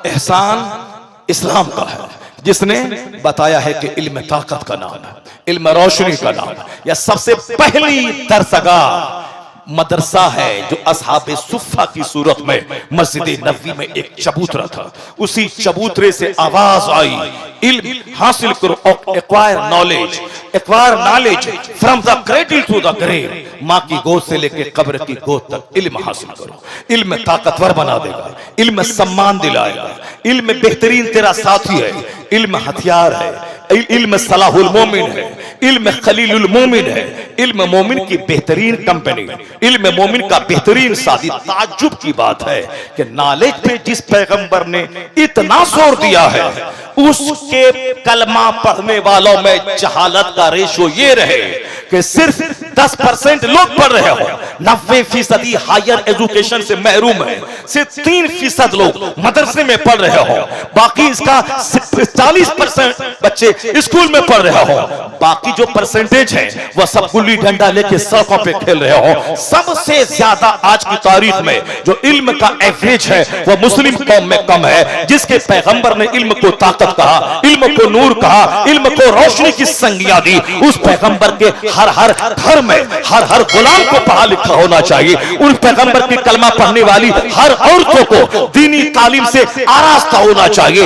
एहसान इस्लाम का है, जिसने बताया है कि इल्म ताकत का नाम है, इल्म रोशनी का नाम है। यह सबसे पहली दरसगाह मदरसा है जो असहाबे सुफ़ा की सूरत में मस्जिद नबवी में एक चबूतरा था। उसी चबूतरे से आवाज आई, इल्म हासिल करो, acquire knowledge from the cradle to the grave. माँ की गोद से लेकर कब्र की गोद तक इल्म हासिल करो। इल्म ताकतवर बना देगा, इल्म सम्मान दिलाएगा, इल्म बेहतरीन तेरा साथी है, इल्म हथियार है, इल्म सलाहुल मोमिन है, इल्म खलीलुल मोमिन है, इल्म मोमिन की बेहतरीन कंपनी, इल्म मोमिन का बेहतरीन साथी। ताज्जुब की बात है कि नॉलेज पे जिस पैगंबर ने इतना जोर दिया है, उसके कलमा पढ़ने वालों में जहालत का रेशो ये रहे कि सिर्फ 10% लोग पढ़ रहे हो, 90% हायर एजुकेशन से महरूम है, सिर्फ 3% लोग मदरसे में पढ़ रहे हो, बाकी इसका 40% बच्चे स्कूल में पढ़ रहे हो, बाकी जो परसेंटेज है वह सब गुल्ली डंडा लेके सड़कों पे खेल रहे हो। सबसे ज्यादा आज की तारीख में जो इल्म का एवरेज है वह मुस्लिम कौम में कम है, जिसके पैगंबर ने इल्म को ताकत कहा, इल्म को नूर कहा, इल्म को रोशनी की संज्ञा दी। उस पैगंबर के हर घर में हर गुलाम को पढ़ा लिखा होना चाहिए। उस पैगंबर की कलमा पढ़ने वाली हर औरतों को दीनी तालीम से आरास्ता होना चाहिए।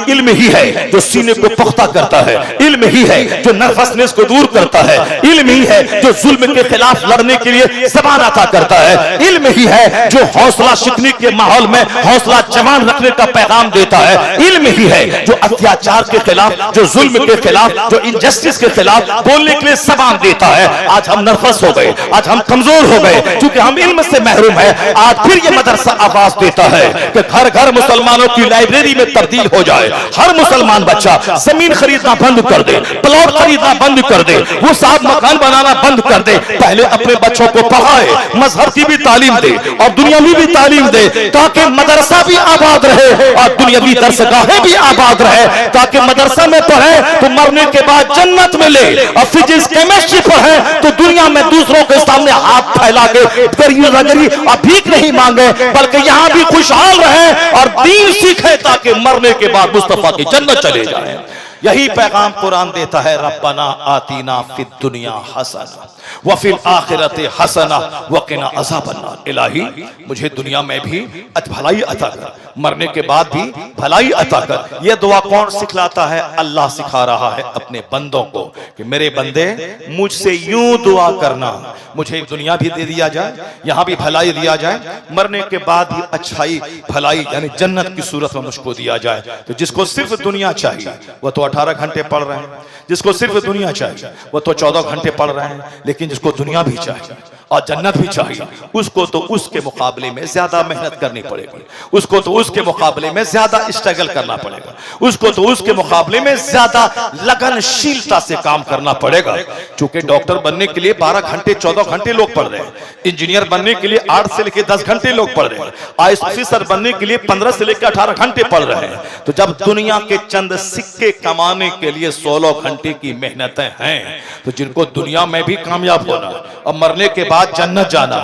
इल्म ही है जो सीने को पुख्ता करता है, इल्म ही है जो नर्वसनेस को दूर करता है, इल्म ही है जो जुल्म के खिलाफ लड़ने के लिए ज़बान अता करता है, इल्म ही है जो हौसला शिकनी के माहौल में हौसला जवान रखने का पैगाम देता है, इल्म ही है जो अत्याचार के खिलाफ, जो जुल्म के खिलाफ, जो इनजस्टिस के खिलाफ बोलने के लिए ज़बान देता है। आज हम नर्वस हो गए, आज हम कमजोर हो गए क्योंकि हम इल्म से महरूम है। आज फिर ये मदरसा आवाज देता है कि घर घर मुसलमानों की लाइब्रेरी में तब्दील हो जाए। हर मुसलमान बच्चा जमीन खरीदना बंद कर दे, प्लॉट खरीदना बंद कर दे, वो साफ मकान बनाना बंद कर दे। पहले अपने बच्चों को पढ़ाए, मजहब की भी तालीम दे और दुनियावी भी तालीम दे, ताकि मदरसा भी आबाद रहे और दुनियावी दरसगाहें भी आबाद रहे, ताकि मदरसा में पढ़े तो मरने के बाद जन्नत मिले, और फिजिक्स केमिस्ट्री पढ़े तो दुनिया में दूसरों के सामने हाथ फैला के गरीब और भीख नहीं मांगे, बल्कि यहाँ भी खुशहाल रहे और दीन सीखे, ताकि मरने के बाद मुस्तफा की जन्नत चले जाए। यही पैगाम कुरान देता है, रब्बना आतीना फिद दुनिया हसना व फिल आखिरति हसना व क़िना अज़ाबन्नार। इलाही मुझे दुनिया में भी भलाई अता कर, मरने के बाद भी भलाई अता कर। यह दुआ कौन सिखलाता है? अल्लाह सिखा रहा है अपने बंदों को कि मेरे बंदे मुझसे यूं दुआ करना, मुझे दुनिया भी दे दिया जाए, यहाँ भी भलाई दिया जाए, मरने के बाद भी अच्छाई भलाई यानी जन्नत की सूरत में मुझको दिया जाए। तो जिसको सिर्फ दुनिया चाहिए वह तो 18 घंटे पढ़ रहे हैं, जिसको सिर्फ दुनिया चाहिए वो तो 14 घंटे पढ़ रहे हैं, लेकिन जिसको दुनिया भी चाहिए और जन्नत भी चाहिए, उसको तो उसके मुकाबले में ज्यादा मेहनत करनी पड़ेगी, उसको तो उसके मुकाबले में ज्यादा स्ट्रगल करना पड़ेगा, उसको तो उसके मुकाबले में ज्यादा लगनशीलता से काम करना पड़ेगा। क्योंकि डॉक्टर बनने के लिए 12 घंटे 14 घंटे लोग पढ़ रहे हैं, इंजीनियर बनने के लिए 8 से लेकर 10 घंटे लोग पढ़ रहे हैं, आईएएस ऑफिसर बनने के लिए 15 से लेकर 18 घंटे पढ़ रहे हैं। तो जब दुनिया के चंद सिक्के कमाने के लिए 16 घंटे की मेहनतें हैं, तो जिनको दुनिया में भी कामयाब होना और मरने के बाद जन्नत जाना,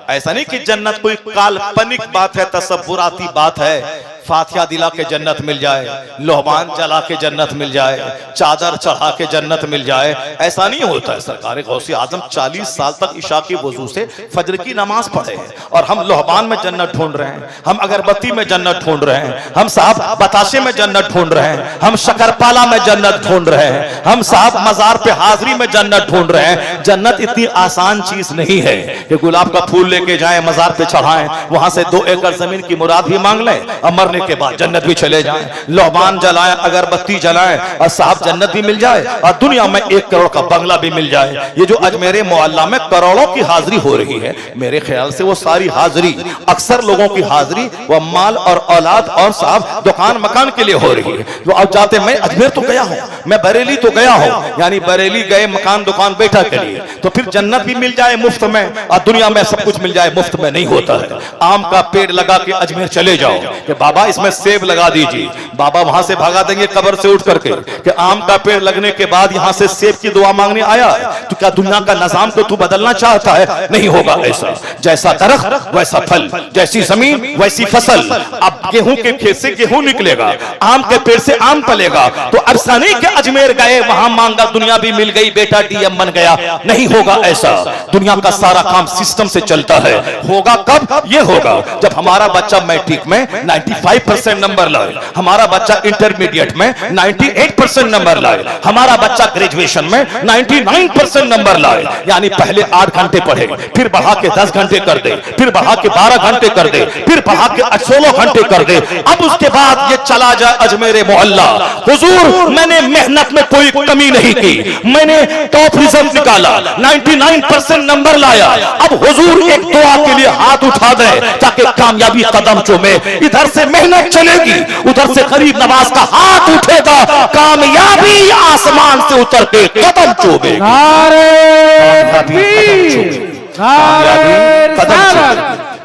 ऐसा नहीं कि जन्नत कोई काल्पनिक बात है, तसव्वुराती बात है। फातिहा दिला के जन्नत मिल जाए, लोहबान जला के जन्नत मिल जाए, चादर चढ़ा के जन्नत मिल जाए, ऐसा नहीं होता है। सरकार गौसे आजम 40 साल तक इशा के वजू से फजर की नमाज पढ़े हैं और हम लोहबान में जन्नत ढूंढ रहे हैं, हम अगरबत्ती में जन्नत ढूंढ रहे हैं, हम साहब बताशे में जन्नत ढूंढ रहे हैं, हम शकरपाला में जन्नत ढूंढ रहे हैं, हम साहब मजार पे हाजिरी में जन्नत ढूंढ रहे हैं। जन्नत इतनी आसान चीज नहीं है कि गुलाब का फूल लेके जाए मजार पे चढ़ाएं, वहां से 2 एकड़ जमीन की मुराद भी मांग लें और मरने के बाद जन्नत भी चले जाएं, लोहबान जलाएं, अगरबत्ती जलाएं और साहब जन्नत भी मिल जाए और दुनिया में 1 करोड़ का बंगला भी मिल जाए। ये जो अजमेर मोहल्ला में करोड़ों की हाजिरी हो रही है, मेरे ख्याल से वो सारी हाजिरी, अक्सर लोगों की हाजिरी वो माल और औलाद और साहब दुकान मकान के लिए हो रही है। तो अब जाते, मैं अजमेर तो गया हूँ, मैं बरेली तो गया हूँ, यानी बरेली गए मकान दुकान बैठा के लिए, तो फिर जन्नत भी मिल जाए मुफ्त में और दुनिया में सब कुछ मिल जाए मुफ्त में नहीं होता है। आम का पेड़ लगा के अजमेर चले जाओ कि बाबा इसमें सेब लगा दीजिए, बाबा वहां से भगा देंगे कब्र से उठ करके कि आम का पेड़ लगने के बाद यहां से सेब की दुआ मांगने आया है। तो क्या दुनिया का निजाम को तू बदलना चाहता है? नहीं होगा ऐसा। जैसा दरख्त वैसा फल, जैसी जमीन वैसी फसल। अब गेहूं के खेत से गेहूं निकलेगा, आम के पेड़ से आम पलेगा। तो अफसाने के अजमेर गए, वहां मांगा दुनिया भी मिल गई, बेटा डीएम बन गया। नहीं होगा ऐसा। दुनिया का सारा काम सिस्टम से चलता है। होगा कब? ये होगा जब हमारा बच्चा मैट्रिक में 95% नंबर लाए, हमारा बच्चा इंटरमीडिएट में 98% नंबर लाए, हमारा बच्चा ग्रेजुएशन में 99% नंबर लाए। यानी पहले 8 घंटे पढ़े, फिर बढ़ा के 10 घंटे कर दे, फिर बढ़ा के 12 घंटे कर दे, फिर बढ़ा के 16 घंटे कर दे। अब उसके बाद ये चला जाए अजमेर मोहल्ला। हुजूर मैंने मेहनत में कोई कमी नहीं की, मैंने टॉप रिजल्ट निकाला, 99% नंबर लाया। अब हुजूर एक दुआ के लिए हाथ उठा दे ताकि कामयाबी कदम चूमे। इधर से मेहनत चलेगी, उधर से गरीब नवाज का हाथ उठेगा, कामयाबी आसमान से उतर के कदम चूमेगी।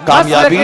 कामयाबी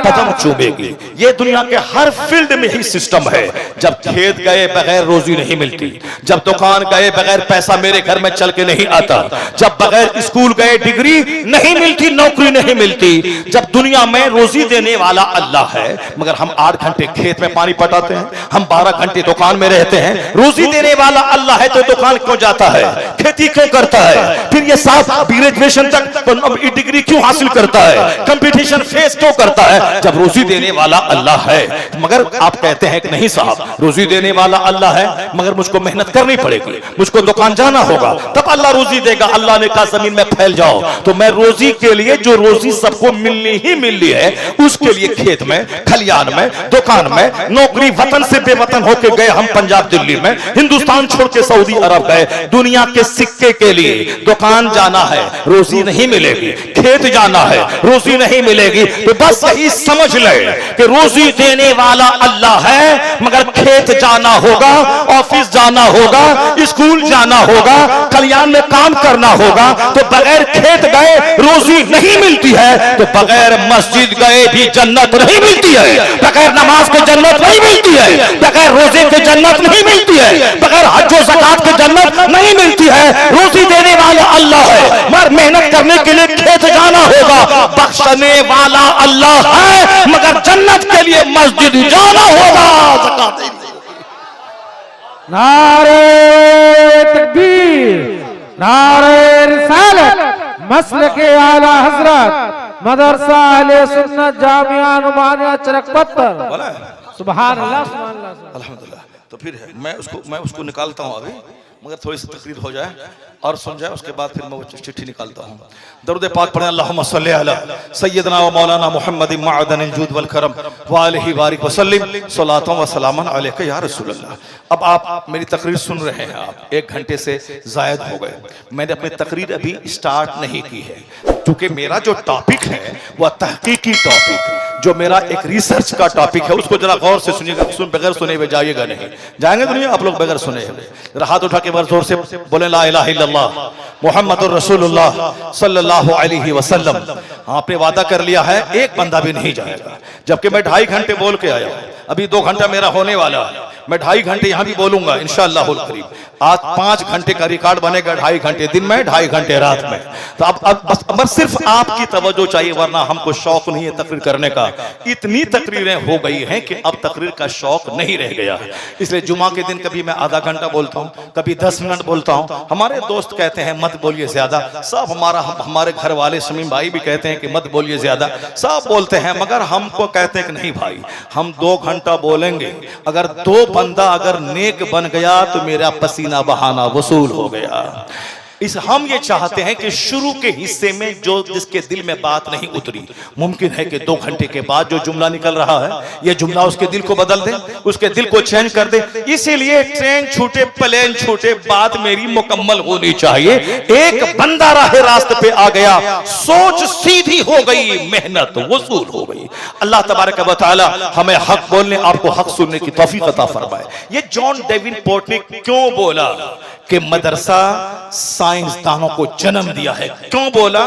कदम चूमेगी। ये दुनिया के हर फील्ड में ही सिस्टम है। जब खेत गए बगैर रोजी नहीं मिलती, जब दुकान गए बगैर पैसा मेरे घर में चल के नहीं आता, जब बगैर स्कूल गए डिग्री नहीं मिलती, नौकरी नहीं मिलती। जब दुनिया में रोजी देने वाला अल्लाह है, मगर हम 8 घंटे खेत में पानी पटाते हैं, हम 12 घंटे दुकान में रहते हैं। रोजी देने वाला अल्लाह है तो दुकान क्यों जाता है, खेती क्यों करता है, फिर ये 7 ग्रेजुएशन तक डिग्री क्यों हासिल करता है, कंपटीशन फेस क्यों करता है, जब रोजी देने वाला अल्लाह है। मगर आप कहते हैं कि नहीं साहब, रोजी देने वाला अल्लाह है मगर मुझको मेहनत करनी पड़ेगी, मुझको दुकान जाना होगा, तब अल्लाह रोजी देगा। अल्लाह ने कहा जमीन में फैल जाओ। तो मैं रोजी के लिए, जो रोजी सबको मिलनी ही मिलनी है, उसके लिए खेत में, खलियान में, दुकान में, नौकरी, वतन से बेवतन होके गए हम पंजाब दिल्ली में, हिंदुस्तान छोड़ के सऊदी अरब गए, दुनिया के सिक्के के लिए। दुकान जाना है, रोजी नहीं मिलेगी, खेत जाना है, रोजी नहीं मिलेगी। तो बस यही समझ ले कि रोजी देने वाला अल्लाह है, मगर खेत जाना होगा, ऑफिस जाना होगा, स्कूल जाना होगा, कल्याण में काम करना होगा। तो बगैर खेत गए रोजी नहीं मिलती है, तो बगैर मस्जिद गए भी जन्नत नहीं मिलती है, बगैर नमाज के जन्नत नहीं मिलती है, बगैर रोजे के जन्नत नहीं मिलती है, बगैर हज और ज़कात के जन्नत नहीं मिलती है। रोजी देने वाला अल्लाह है, मगर मेहनत करने के लिए खेत जाना होगा। बख्शने वाला अल्लाह है, मगर जन्नत के लिए मस्जिद जाना होगा। नारे तकबीर, नारे रिसालत, मसलके आला हजरत, मदरसा अहले सुन्नत जामिया नुमानिया चरकपत्तर। सुभान अल्लाह, सुभान अल्लाह, अल्हम्दुलिल्लाह। तो फिर है, मैं उसको निकालता हूँ अभी, मगर थोड़ी सी तकरीर हो जाए और सुन जाए, उसके बाद फिर मैं वो चिट्ठी निकालता हूँ। दरूद पाक पढ़ें, अल्लाहुम्मा सल्ली अला सय्यदना व मौलाना मुहम्मद मअदनिल जूद वल करम व आलिहि बारिक व सल्लिम सलातन व सलामन अलैका या रसूल अल्लाह। अब आप मेरी तकरीर सुन रहे हैं, आप 1 घंटे से जायद हो गए। मैंने अपनी तकरीर अभी स्टार्ट नहीं की है, क्योंकि मेरा जो टॉपिक है वह तहकीकी टॉपिक, जो मेरा एक रिसर्च का टॉपिक है, उसको जरा गौर से सुनिएगा। बगैर सुने हुए जाइएगा नहीं, जाएंगे दुनिया आप लोग बगैर सुने हुए। हाथ उठा के बार जोर से बोले ला इलाहा इल्लल्लाह मुहम्मदुर रसूलुल्लाह सल्लल्लाहु अलैहि वसल्लम। आपने वादा कर लिया है, एक बंदा भी नहीं जाएगा, जबकि मैं 2.5 घंटे बोल के आया। अभी 2 घंटा मेरा होने वाला है, मैं 2.5 घंटे यहाँ भी बोलूंगा इंशाअल्लाहुल करीम। आज 5 घंटे का रिकॉर्ड बनेगा, 2.5 घंटे दिन में, 2.5 घंटे रात में। तो अब बस सिर्फ आपकी तवज्जो चाहिए, वरना हमको शौक नहीं है तकरीर करने का। इतनी तकरीरें हो गई हैं कि अब तकरीर का शौक नहीं रह गया है। इसलिए जुमा के दिन कभी मैं आधा घंटा बोलता हूँ, कभी 10 मिनट बोलता हूँ। हमारे दोस्त कहते हैं मत बोलिए ज्यादा, सब हमारे घर वाले शमीम भाई भी कहते हैं कि मत बोलिए ज्यादा, सब बोलते हैं, मगर हमको कहते हैं कि नहीं भाई, हम 2 घंटा बोलेंगे। अगर 2 बंदा अगर नेक बन गया तो मेरा पसीना बहाना वसूल हो गया। हम ये चाहते हैं कि शुरू के हिस्से में जो जिसके दिल में बात नहीं उतरी, मुमकिन है कि 2 घंटे के बाद जो जुमला निकल रहा है, ये जुमला उसके दिल को बदल दे, उसके दिल को चेंज कर दे। इसीलिए ट्रेन छूटे, प्लेन छूटे, बात मेरी मुकम्मल होनी चाहिए। एक बंदा राह रास्ते पे आ गया, सोच सीधी हो गई, मेहनत वसूल हो गई। अल्लाह तबारक व तआला हमें हक बोलने, आपको हक सुनने की तौफीक अता फरमाए। ये जॉन डेविनपोर्ट ने क्यों बोला कि मदरसा साइंसदानों को जन्म दिया है। क्यों बोला?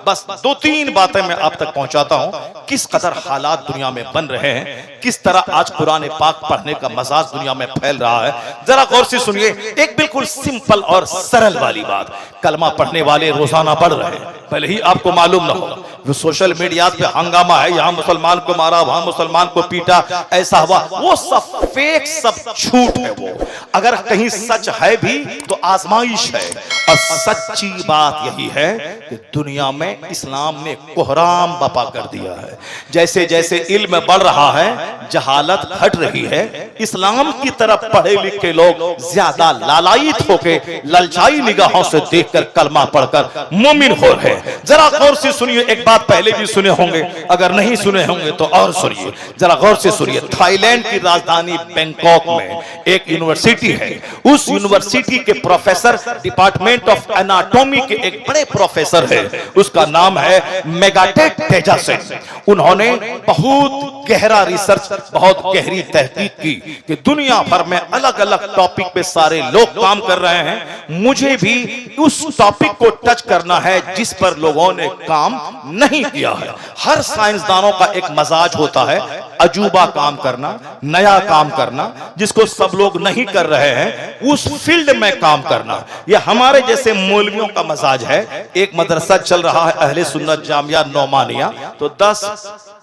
बस 2-3 बातें मैं आप तक पहुंचाता हूं। किस कदर हालात दुनिया में बन रहे हैं, किस तरह आज कुरान पाक पढ़ने का मजाज दुनिया में फैल रहा है। जरा गौर से सुनिए, एक बिल्कुल सिंपल और सरल वाली बात। कलमा पढ़ने वाले रोजाना बढ़ रहे हैं, पहले ही आपको मालूम ना हो। वो सोशल मीडिया पे हंगामा है, यहाँ मुसलमान को मारा, वहां मुसलमान को पीटा, ऐसा हुआ, वो सब फेक, सब झूठ है। वो अगर कहीं सच है भी तो आजमाइश है। और सच्ची बात यही है कि दुनिया में इस्लाम ने कोहराम बपा कर दिया है। जैसे जैसे इल्म बढ़ रहा है, जहालत घट रही है, इस्लाम की तरफ पढ़े लिखे लोग ज्यादा लालायित होके ललचाई निगाहों से देखकर कलमा पढ़कर मोमिन हो रहे हैं। जरा गौर से सुनिए, एक बात पहले भी सुने होंगे, अगर नहीं सुने होंगे तो और सुनिए, जरा गौर से सुनिए। थाईलैंड की राजधानी बैंकॉक में एक यूनिवर्सिटी है। उस यूनिवर्सिटी के प्रोफेसर, डिपार्टमेंट ऑफ एनाटॉमी के एक बड़े प्रोफेसर है, उसका नाम है मेगाटेक तेजासेन। उन्होंने बहुत गहरा रिसर्च, बहुत गहरी तहकीक की कि दुनिया भर में अलग अलग टॉपिक पे सारे लोग काम कर रहे हैं, मुझे भी उस टॉपिक को टच करना है जिस पर लोगों ने काम नहीं किया है। हर साइंसदानों का एक मजाज होता है, अजूबा काम करना, नया काम करना, जिसको सब लोग नहीं कर रहे हैं उस फील्ड में काम करना। यह हमारे जैसे मौलवियों का मजाज है। एक मदरसा चल रहा है अहले सुन्नत जामिया नौमानिया, तो 10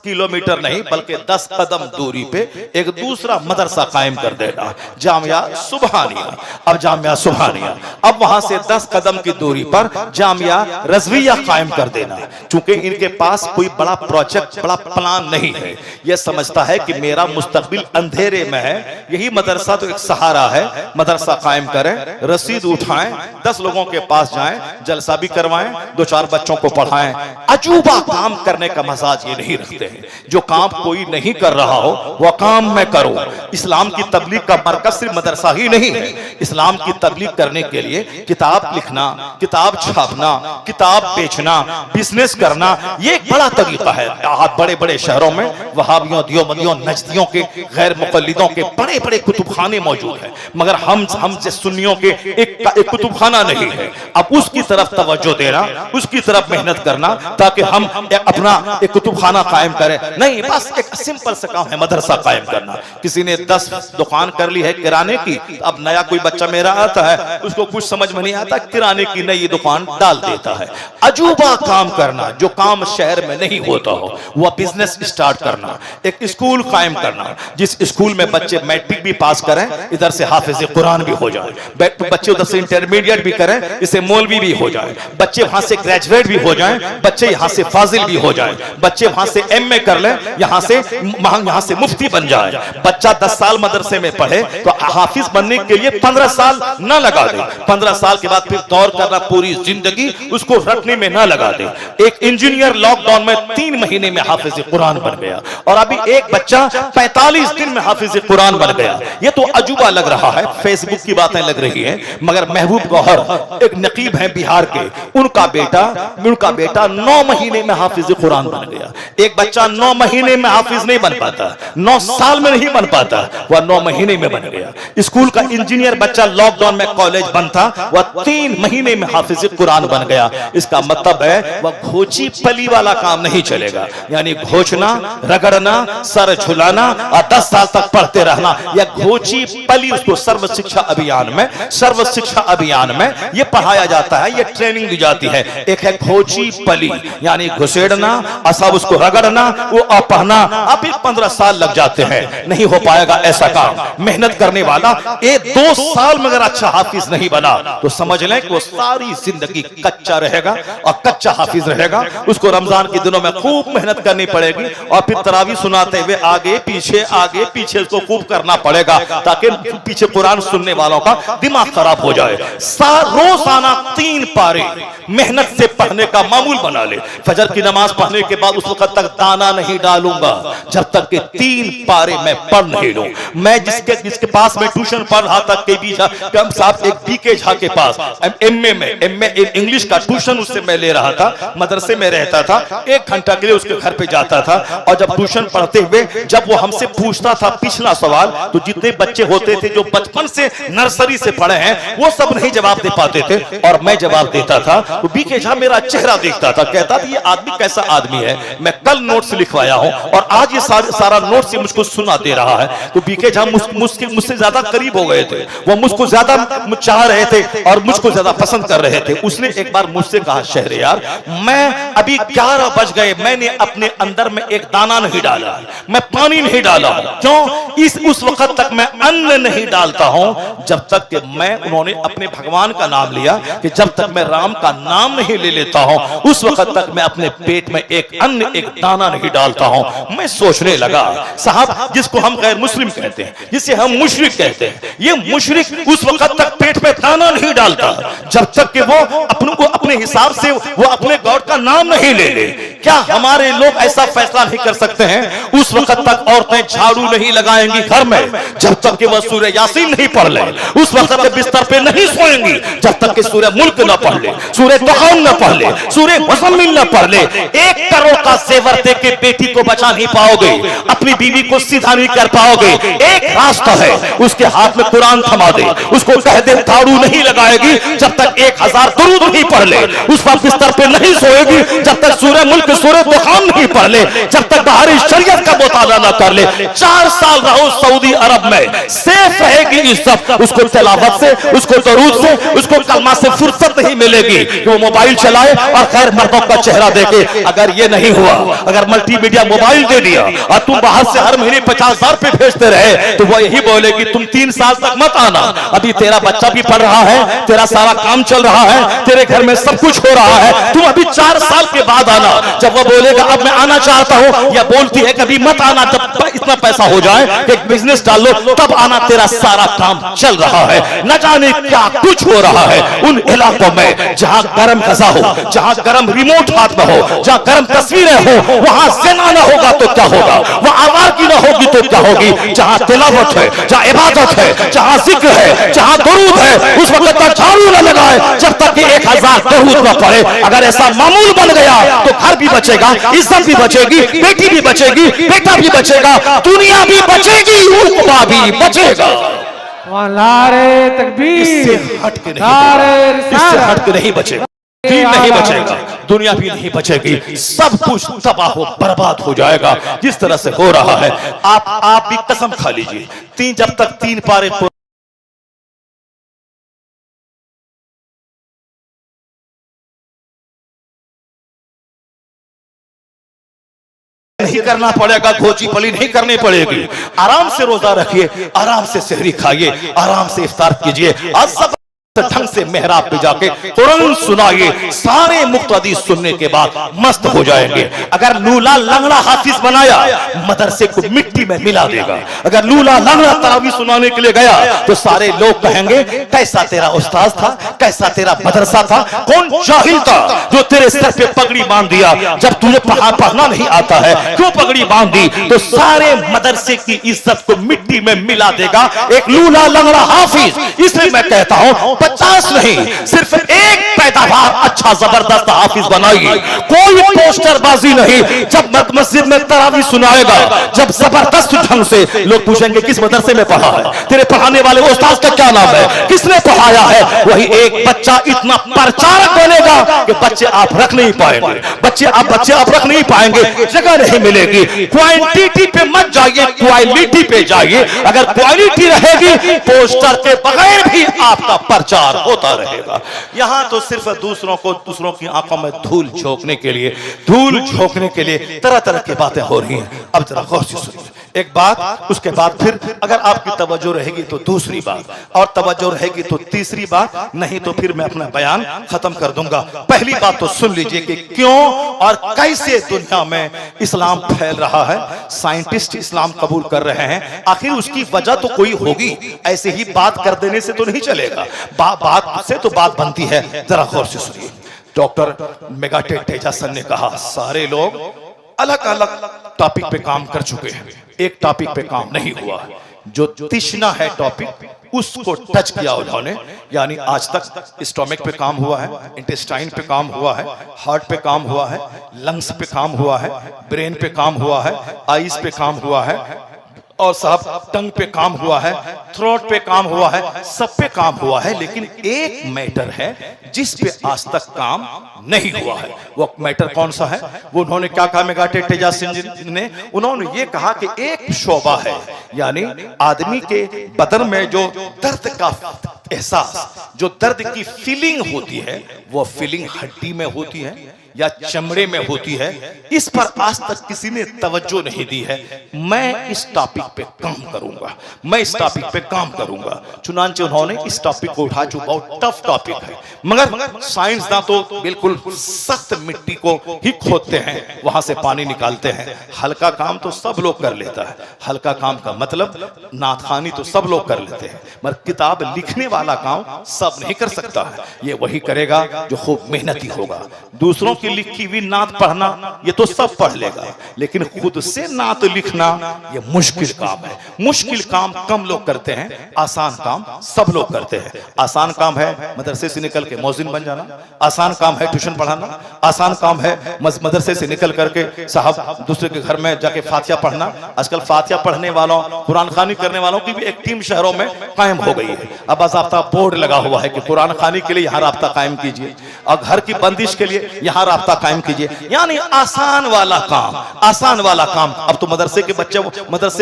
किलोमीटर नहीं बल्कि 10 कदम दूरी पे एक दूसरा मदरसा कायम कर देना, जामिया सुबहानिया। अब जामिया सुबहानिया, अब वहां से 10 कदम की दूरी पर जामिया रजविया कायम कर देना। चूंकि इनके पास कोई बड़ा प्रोजेक्ट, बड़ा प्लान नहीं है, यह समझता है कि मेरा मुस्तकबिल अंधेरे में है, यही मदरसा तो एक सहारा है, मदरसा कायम करें, रसीद उठाएं, 10 लोगों के पास जाएं, जलसा भी करवाएं, 2-4 बच्चों को पढ़ाएं। अजूबा काम करने का मजाज ये नहीं रखते। जो काम कोई नहीं कर रहा हो वह काम मैं करूं। इस्लाम की तबलीग का मरकज सिर्फ मदरसा ही नहीं है। इस्लाम की तबलीग करने के लिए किताब लिखना, किताब छापना, किताब बेचना, बिजनेस करना, ये एक बड़ा तरीका है। बड़े बड़े शहरों में वहाबियों, दियोबंदियों, नजदियों के, गैर मुकल्लिदों के बड़े बड़े कुतुबखाने मौजूद हैं, मगर हम से सुन्नियों के एक कुतुबखाना नहीं है। अब उसकी तरफ तवज्जो देना, उसकी तरफ मेहनत करना ताकि हम अपना एक कुतुबखाना कायम करें, नहीं बस एक सिंपल सा काम है मदरसा कायम करना। किसी ने 10 दुकान कर ली है किराने की, अब नया कोई बच्चा मेरा आता है, उसको कुछ समझ में नहीं आता, किराने की नई दुकान डाल देता है। अजूबा काम करना, जो काम शहर में नहीं होता हो, वह बिजनेस स्टार्ट करना, एक स्कूल कायम करना जिस स्कूल में बच्चे मैट्रिक भी पास करें, इधर से हाफिज कुरान भी हो जाए, बच्चे उधर से इंटरमीडिएट भी करें, इससे मौलवी भी हो जाए, बच्चे वहां से ग्रेजुएट भी हो जाएं, बच्चे यहां से फाजिल भी हो जाएं, बच्चे वहां से एमए कर ले, यहां से मुफ्ती बन जाए। बच्चा 10 साल मदरसे में पढ़े तो हाफिज बनने के लिए 15 साल ना लगा दे, 15 साल के बाद फिर दौर करना पूरी जिंदगी उसको रटने में ना लगा दे। एक इंजीनियर लॉकडाउन में 3 महीने में हाफिज कुरान बन गया, और अभी एक बच्चा 45 दिन में हाफिज कुरान बन गया। ये तो अजूबा लग रहा है, फेसबुक की बातें लग रही है, मगर महबूब गौहर एक नकीब है बिहार के, उनका बेटा 9 महीने में हाफिज कुरान बन गया। एक बच्चा 9 महीने में हाफिज नहीं बन पाता, 9 साल में नहीं बन पाता, वह 9 महीने में बन गया। स्कूल का इंजीनियर बच्चा लॉकडाउन में कॉलेज बंद था, वह 3 महीने में हाफिज कुरान बन गया। इसका मतलब है वह घोची पली वाला काम नहीं चलेगा, यानी घोचना, रगड़ना, सर झुलाना और 10 साल तक पढ़ते रहना, यह घोची पली उसको सर्व शिक्षा अभियान में यह पढ़ाया जाता है, यह ट्रेनिंग दी जाती है। एक है घोची पली यानी घुसेड़ना, और सब उसको रगड़ना, वो पढ़ना, अब 15 साल लग जाते हैं, नहीं हो पाएगा ऐसा काम। मेहनत करने वाला 1-2 साल में अगर अच्छा हाफिज नहीं बना तो समझ लें कि वो सारी जिंदगी कच्चा रहेगा, और कच्चा हाफिज रहेगा। उसको रमजान के दिनों में खूब मेहनत करनी पड़ेगी, और फिर तरावी सुनाते हुए आगे पीछे उसको खूब करना पड़ेगा, ताकि पीछे कुरान सुनने वालों का दिमाग खराब हो जाए। रोजाना 3 पारे मेहनत से पढ़ने का मामूल बना ले। फजर की नमाज पढ़ने के बाद उस वक्त तक दाना नहीं डालूंगा जब तक कि 3 पारे मैं पढ़ नहीं लूं। मैं जिसके पास मैं ट्यूशन पढ़ रहा था, एक बीके झा के पास एमए इंग्लिश का ट्यूशन उससे मैं ले रहा था, मदरसे में रहता था, 1 घंटा के लिए उसके घर पे जाता था, और जब ट्यूशन पढ़ते हुए जब वो हमसे पूछता था पिछला सवाल, तो जितने बच्चे होते थे जो बचपन से नर्सरी से पढ़े हैं वो सब नहीं जवाब दे पाते थे, और मैं जवाब देता था। तो बीके झा मेरा चेहरा देखता था, कहता था ये आदमी कैसा आदमी है। मैं कल नोट्स लिखवाया हूं और आज ये सारा नोट्स मुझको सुना दे रहा है। तो बीके झा मुझसे ज्यादा करीब हो गए थे, वो मुझको ज्यादा चाह रहे थे और मुझको ज्यादा पसंद कर रहे थे। उसने एक बार मुझसे कहा, शहरयार मैं अभी 11 बज गए, मैंने अपने अंदर में एक दाना नहीं डाला, मैं पानी नहीं डाला। क्यों? उस वक्त तक मैं अन्न नहीं डालता हूं जब तक कि मैं, उन्होंने अपने भगवान का नाम लिया, कि जब तक मैं राम का नाम नहीं ले लेता हूं उस वक्त तक मैं अपने पेट में एक अन्न, एक दाना नहीं डालता हूं। मैं सोचने लगा, साहब जिसको हम गैर मुस्लिम कहते हैं, जिसे हम मुशरिक कहते हैं, ये मुशरिक उस वक्त तक पेट में दाना नहीं डालता जब तक कि वो अपने हिसाब से वो अपने गॉड का नाम नहीं ले ले। क्या हमारे लोग ऐसा फैसला नहीं कर सकते हैं? उस वक्त तक औरतें झाड़ू नहीं लगाएंगी घर में जब तक कि वह सूरह यासीन नहीं पढ़ ले। उस वक्त तक बिस्तर पे नहीं सोएंगी जब तक कि सूरह मुल्क न पढ़ ले, सूरह दुखान न पढ़ ले, सूरह मुज़म्मिल न पढ़ ले। 1 करोड़ का जेवर दे के बेटी को बचा नहीं पाओगे, अपनी बीवी को सीधा नहीं कर पाओगे। एक रास्ता है, उसके हाथ में कुरान थमा दे, उसको कह दे झाड़ू नहीं लगाएगी जब तक 1000 दुरूद नहीं पढ़ ले। उस वक्त बिस्तर पे नहीं सोएगी जब तक सूरह मुल्क, सूरह दुखान नहीं पढ़ ले, जब तक बाहरी शरीयत का मुताला न कर ले। 4 साल रहो सऊदी अरब में, सेफ रहेगी इज्जत। उसको तिलावत से, उसको दरूद से, उसको कलमा से फुर्सत नहीं मिलेगी कि वो मोबाइल चलाए और खैर मर्दों का चेहरा देखे। अगर ये नहीं हुआ, अगर मल्टीमीडिया मोबाइल दे दिया और तुम बाहर से हर महीने 50,000 पे भेजते रहे, तो वो यही बोलेगी तुम 3 साल तक मत आना, अभी तेरा बच्चा भी पढ़ रहा है, तेरा सारा काम चल रहा है, तेरे घर में सब कुछ हो रहा है, तुम अभी 4 साल के बाद आना। जब वो बोलेगा अब मैं आना चाहता हूं, या बोलती है कभी मत आना, जब इतना पैसा हो जाए कि एक बिजनेस डाल लो तब आना, तेरा सारा काम चल रहा है। न जाने क्या कुछ हो रहा है उन इलाकों में जहां गर्म गज़ा हो, जहां गर्म रिमोट हाथ में हो, जहां गर्म तस्वीरें हो, वहां ज़िना न होगा तो क्या होगा, वहां आवारगी न होगी तो क्या होगी। जहां तिलावत है, जहां इबादत है, जहां जिक्र है, जहां दुरूद है, उस वक्त तक झाड़ू न लगाए जब तक कि 1000 दुरूद न पढ़े। अगर ऐसा मामूल बन गया तो घर भी बचेगा, इज्जत भी बचेगी, बेटी भी बचेगी, बेटा भी बचेगा, दुनिया भी बचेगी, उक़बा भी बचेगा। नारे तकबीर, इससे हट के नहीं, नारे इससे रिसालत, हट के नहीं बचेगा, दीन नहीं बचेगा, दुनिया भी नहीं बचेगी, सब कुछ तबाह हो बर्बाद हो जाएगा जिस तरह से हो रहा है। आप भी कसम खा लीजिए, जब तक 3 पारे नहीं करना पड़ेगा, गोची पली नहीं करनी पड़ेगी। आराम से रोजा रखिए, आराम से सहरी खाइए, आराम से इफ्तार कीजिए, आज सब ढंग से मेहराब पे जाके कुरान सुनाइए, सारे मुक्तदी सुनने के बाद मस्त हो जाएंगे। अगर लूला लंगड़ा हाफिज बनाया, मदरसे को मिट्टी में मिला देगा। अगर लूला लंगड़ा तरावी सुनाने के लिए गया तो सारे लोग कहेंगे कैसा तेरा उस्ताद था, कैसा तेरा मदरसा था, कौन जाहिल था जो तेरे सर पे पगड़ी बांध दिया, जब तुझे पढ़ना नहीं आता है क्यों पगड़ी बांध दी। तो सारे मदरसे की इज्जत को मिट्टी में मिला देगा एक लूला लंगड़ा हाफिज। इसलिए मैं कहता हूं 50 नहीं, सिर्फ एक पैदावार अच्छा जबरदस्त हाफिज बनाइए, कोई पोस्टरबाजी नहीं। जब मस्जिद में तरावी सुनाएगा, जब जबरदस्त ढंग से, लोग पूछेंगे किस मदरसे में पढ़ा है, तेरे पढ़ाने वाले उस्ताद का क्या नाम है, किसने पढ़ाया है। वही एक बच्चा इतना प्रचारक बनेगा कि बच्चे आप रख नहीं पाएंगे, बच्चे आप रख नहीं पाएंगे, जगह नहीं मिलेगी। क्वांटिटी पे मत जाइए, क्वालिटी पे जाइए। अगर क्वालिटी रहेगी, पोस्टर के बगैर भी आपका प्रचार होता रहेगा। यहां तो सिर्फ दूसरों की आंखों में धूल झोंकने के लिए तरह तरह की बातें हो रही हैं। अब जरा गौर से सुनिए एक बात, उसके बाद फिर अगर आपकी तवज्जो रहेगी तो दूसरी बात, और तवज्जो रहेगी तो तीसरी बात, नहीं तो फिर मैं अपना बयान खत्म कर दूंगा। पहली बात तो सुन लीजिए कि क्यों और कैसे दुनिया में इस्लाम फैल रहा है, साइंटिस्ट इस्लाम कबूल कर रहे हैं। आखिर उसकी वजह तो कोई होगी, ऐसे ही बात कर देने से तो नहीं चलेगा, बात से तो बात बनती है। जरा गौर से सुनिए। डॉक्टर मेगाटे तेजासन ने कहा सारे लोग अलग अलग टॉपिक पे काम कर चुके हैं, एक टॉपिक पे काम नहीं हुआ। जो तिश्ना है टॉपिक, उसको टच किया उन्होंने। यानी आज तक स्टोमक पे काम हुआ है, इंटेस्टाइन पे काम हुआ है, हार्ट पे काम हुआ है, लंग्स पे काम हुआ है, ब्रेन पे काम हुआ है, आईज पे काम हुआ है, और साहब टंग पे काम हुआ है, थ्रोट पे काम हुआ है, सब पे काम हुआ है। लेकिन एक मैटर है जिस पे आज तक काम नहीं हुआ है। वो मैटर कौन सा है? वो उन्होंने क्या कहा मेगाटे टेजासिन ने? उन्होंने ये कहा कि एक शोबा है, यानी आदमी के बदन में जो दर्द का एहसास, जो दर्द की फीलिंग होती है, वो फीलिंग हड्डी में होती है या चमड़े में होती है। इस पर आज तक किसी ने तवज्जो नहीं दी है। मैं इस टॉपिक पे काम करूंगा, मैं इस टॉपिक पे काम करूंगा। चुनांचे उन्होंने इस टॉपिक को उठा, जो बहुत टफ टॉपिक है, मगर साइंसदान तो बिल्कुल सख्त मिट्टी को ही खोदते हैं, वहां से पानी निकालते हैं। हल्का काम तो सब लोग कर लेता है, हल्का काम का मतलब नाथखानी तो सब लोग कर लेते हैं, मगर किताब लिखने वाला काम सब नहीं कर सकता है। ये वही करेगा जो खूब मेहनती होगा। दूसरों की लिखी हुई नात पढ़ना ये तो सब पढ़ लेगा, लेकिन खुद से नात लिखना ये मुश्किल काम है। मुश्किल काम कम लोग करते हैं, आसान काम सब लोग करते हैं। आसान काम है मदरसे से निकल के मौजिन बन जाना, आसान काम है ट्यूशन पढ़ाना, आसान काम है मदरसे से निकल करके साहब दूसरे के घर में जाके फातिहा पढ़ना। आजकल फातिहा पढ़ने वालों, कुरान खानी करने वालों की भी एक टीम शहरों में कायम हो गई है। अब बाज़ाब्ता बोर्ड लगा हुआ है कि कुरान खानी के लिए यहाँ राब्ता कायम कीजिए और घर की बंदिश के लिए यहाँ राब्ता कायम कीजिए। यानी आसान वाला काम, आसान वाला काम अब तो मदरसे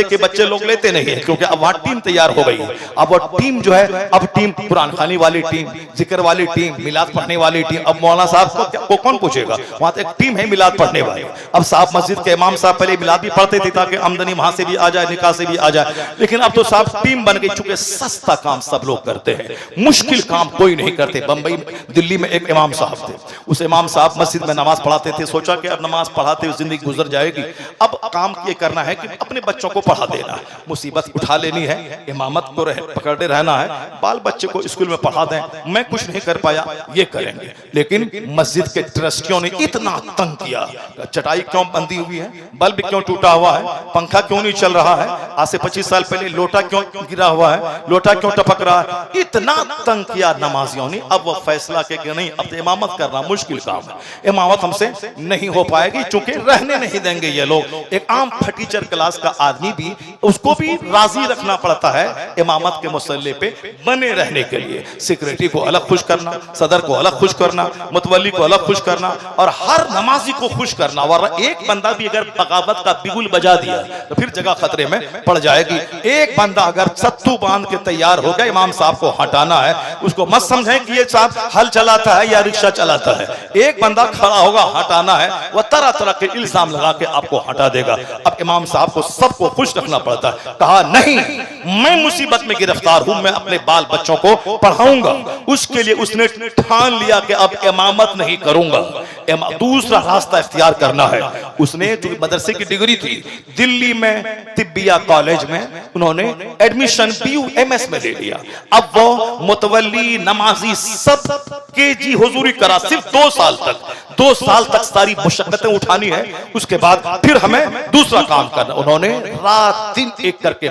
के बच्चे लोग लेते नहीं है, क्योंकि अब वहां टीम तैयार हो गई है। अब वो टीम जो है, अब टीम कुरान खानी वाली टीम, जिक्र वाली टीम, मिलाद पढ़ने वाली टीम। अब मौलाना साहब को कौन पूछेगा? वहां तो एक टीम है मिलाद पढ़ने वाली। अब साहब मस्जिद के इमाम साहब पहले मिलाद भी पढ़ते थे ताकि आमदनी वहां से भी आ जाए, निकाह से भी आ जाए, लेकिन अब तो साहब टीम बन गई। चूंकि सस्ता काम सब लोग करते हैं, मुश्किल काम कोई नहीं करते। बंबई दिल्ली में एक इमाम साहब थे, उस इमाम साहब मस्जिद में नमाज पढ़ाते थे। सोचा कि अब नमाज पढ़ाते हुए जिंदगी गुजर जाएगी, अब काम ये करना है कि अपने बच्चों को पढ़ा देना, मुसीबत उठा लेनी है, इमामत को पकड़े रहना है, बाल बच्चे को स्कूल में पढ़ा दें। मैं कुछ नहीं कर पाया, ये करेंगे। लेकिन मस्जिद के ट्रस्टियों ने इतना तंग किया, चटाई क्यों बंधी हुई है, बल्ब क्यों टूटा हुआ है, पंखा क्यों नहीं चल रहा है, आज से 25 साल पहले लोटा क्यों गिरा हुआ है, लोटा क्यों टपक रहा है, इतना तंग किया नमाजियों ने। अब वो फैसला कि नहीं, अब तो इमामत करना मुश्किल काम है, इमामत हमसे नहीं हो पाएगी, चूंकि रहने नहीं देंगे ये लोग। एक आम फटीचर क्लास का आदमी भी, उसको भी राजी रखना पड़ता है इमामत के मुसल्ले पे बने रहने के लिए। सेक्रेटरी को अलग खुश करना, सदर को अलग खुश करना, मुतवल्ली को अलग खुश करना, और हर नमाजी को खुश करना। वरना एक बंदा भी अगर बगावत का बिगुल बजा दिया तो फिर जगह खतरे में पड़ जाएगी। एक बंदा अगर सत्तू बांध के तैयार हो गया इमाम साहब को हटाना है, उसको मत समझें कि ये साहब हल चलाता है या रिक्शा चलाता है। एक बंदा खड़ा होगा, हटाना है, वह तरह तरह के इल्जाम लगा के आपको हटा देगा। अब इमाम साहब को सबको खुश रखना पड़ता है। कहा नहीं, मैं मुसीबत में गिरफ्तार हूं, मैं अपने बाल बच्चों को पढ़ाऊंगा। उसके लिए उसने ठान लिया कि अब इमामत नहीं करूंगा, दूसरा रास्ता इख्तियार करना है। उसने जो मदरसे की डिग्री थी दिल्ली में तिब्बिया कॉलेज में, उन्होंने एडमिशन BUMS में ले लिया। अब वो मुतवल्ली, नमाजी सब KG हुजूरी करा, सिर्फ 2 साल तक सारी मुशक्कतें उठानी है। उसके बाद फिर हमें दूसरा काम करना। उन्होंने रात दिन एक करके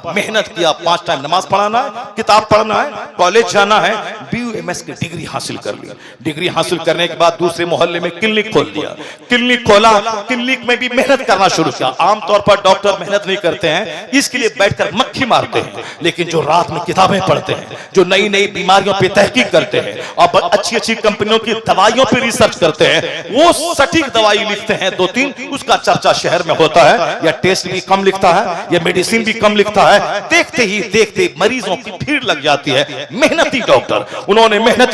मेहनत किया। 5 टाइम नमाज पढ़ाना है, किताब पढ़ना है, कॉलेज जाना है, BUMS की डिग्री हासिल कर ली। डिग्री हासिल करने के बाद दूसरे मोहल्ले में क्लिनिक खोल दिया। क्लिनिक खोला, क्लिनिक में भी मेहनत करना शुरू किया। आमतौर पर डॉक्टर मेहनत नहीं करते हैं, इसके लिए बैठकर मक्खी मारते हैं, लेकिन जो रात में किताबें पढ़ते हैं, जो नई नई बीमारियों पर तहकीक करते हैं और अच्छी अच्छी कंपनियों की दवाइयों पर रिसर्च करते हैं, वो सटीक दवाई लिखते हैं 2-3, उसका चर्चा शहर में होता है। या टेस्ट भी कम लिखता है, या मेडिसिन भी कम लिखता है। देखते ही देखते मरीजों की भीड़ लग जाती है। मेहनती डॉक्टर, उन्होंने मेहनत